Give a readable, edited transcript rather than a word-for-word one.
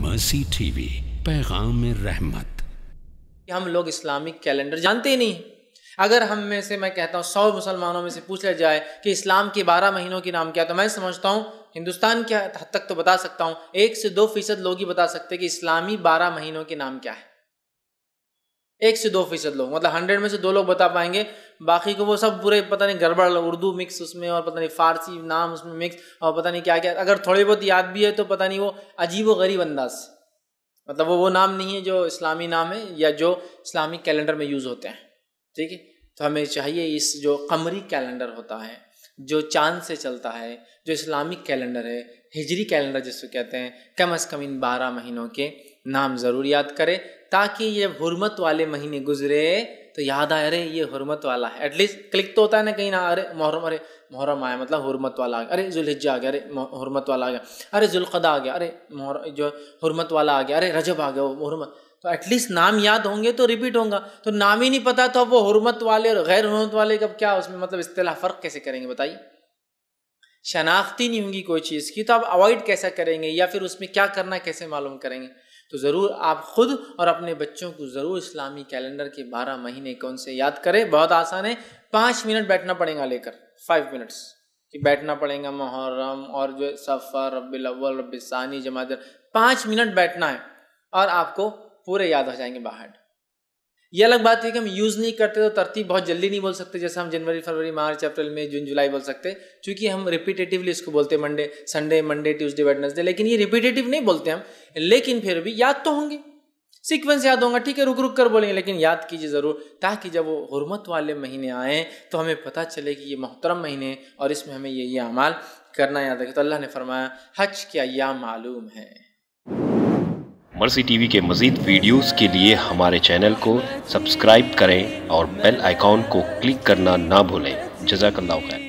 Mercy TV, पैगाम रहमत। हम लोग इस्लामिक कैलेंडर जानते ही नहीं। अगर हम में से, मैं कहता हूँ 100 मुसलमानों में से पूछ लिया जाए कि इस्लाम के 12 महीनों के नाम क्या, तो मैं समझता हूँ हिंदुस्तान के हद तक तो बता सकता हूँ 1 से 2% लोग ही बता सकते कि इस्लामी 12 महीनों के नाम क्या है। 1 से 2% लोग, मतलब 100 में से 2 लोग बता पाएंगे, बाकी को वो सब पूरे पता नहीं गड़बड़, उर्दू मिक्स उसमें और पता नहीं फारसी नाम उसमें मिक्स और पता नहीं क्या क्या। अगर थोड़ी बहुत याद भी है तो पता नहीं वो अजीब व गरीब अंदाज, मतलब वो नाम नहीं है जो इस्लामी नाम है या जो इस्लामिक कैलेंडर में यूज़ होते हैं। ठीक है, तो हमें चाहिए इस जो कमरी कैलेंडर होता है, जो चांद से चलता है, जो इस्लामिक कैलेंडर है, हिजरी कैलेंडर जिसको कहते हैं, कम से कम इन 12 महीनों के नाम ज़रूर याद करें, ताकि ये हुर्मत वाले महीने गुजरे तो याद आए, अरे ये हुर्मत वाला है। एटलीस्ट क्लिक तो होता है ना कहीं ना, अरे मुहर्रम आया मतलब हुर्मत वाला आ गया, अरे जुल्हिज्जा आ गया, अरे हुर्मत वाला आ गया, अरे जुल्क़दा आ गया, अरे जो हुर्मत वाला आ गया, अरे रजब आ गया वो हुर्मत। तो एटलीस्ट नाम याद होंगे तो रिपीट होगा। तो नाम ही नहीं पता तो वो हुर्मत वाले और गैर हुर्मत वाले कब क्या उसमें मतलब इस्तिलाह फ़र्क कैसे करेंगे बताइए। शनाख्ती नहीं होंगी कोई चीज़ की तो आप अवॉइड कैसे करेंगे, या फिर उसमें क्या करना कैसे मालूम करेंगे। तो ज़रूर आप ख़ुद और अपने बच्चों को ज़रूर इस्लामी कैलेंडर के 12 महीने कौन से याद करें। बहुत आसान है, 5 मिनट बैठना पड़ेगा, लेकर 5 मिनट्स कि बैठना पड़ेगा। मुहर्रम और जो सफ़र, रब्बिल अव्वल, रब्बिल सानी, जमात, 5 मिनट बैठना है और आपको पूरे याद हो जाएंगे बाहर। ये अलग बात है कि हम यूज़ नहीं करते तो तरतीब बहुत जल्दी नहीं बोल सकते, जैसे हम जनवरी, फरवरी, मार्च, अप्रैल, मई, जून, जुलाई बोल सकते, क्योंकि हम रिपीटेटिवली इसको बोलते हैं Monday, Sunday, Monday, Tuesday, Wednesday, लेकिन ये रिपीटेटिव नहीं बोलते हम। लेकिन फिर भी याद तो होंगे, सीक्वेंस याद होगा, ठीक है, रुक रुक कर बोलेंगे, लेकिन याद कीजिए ज़रूर, ताकि जब वो हुर्मत वाले महीने आएँ तो हमें पता चले कि ये मोहतरम महीने और इसमें हमें ये अमाल करना याद रखें। तो अल्लाह ने फरमाया हज के अय्याम मालूम है। मर्सी टीवी के मज़ीद वीडियोस के लिए हमारे चैनल को सब्सक्राइब करें और बेल आइकॉन को क्लिक करना ना भूलें। जज़ाकल्लाहु खैर।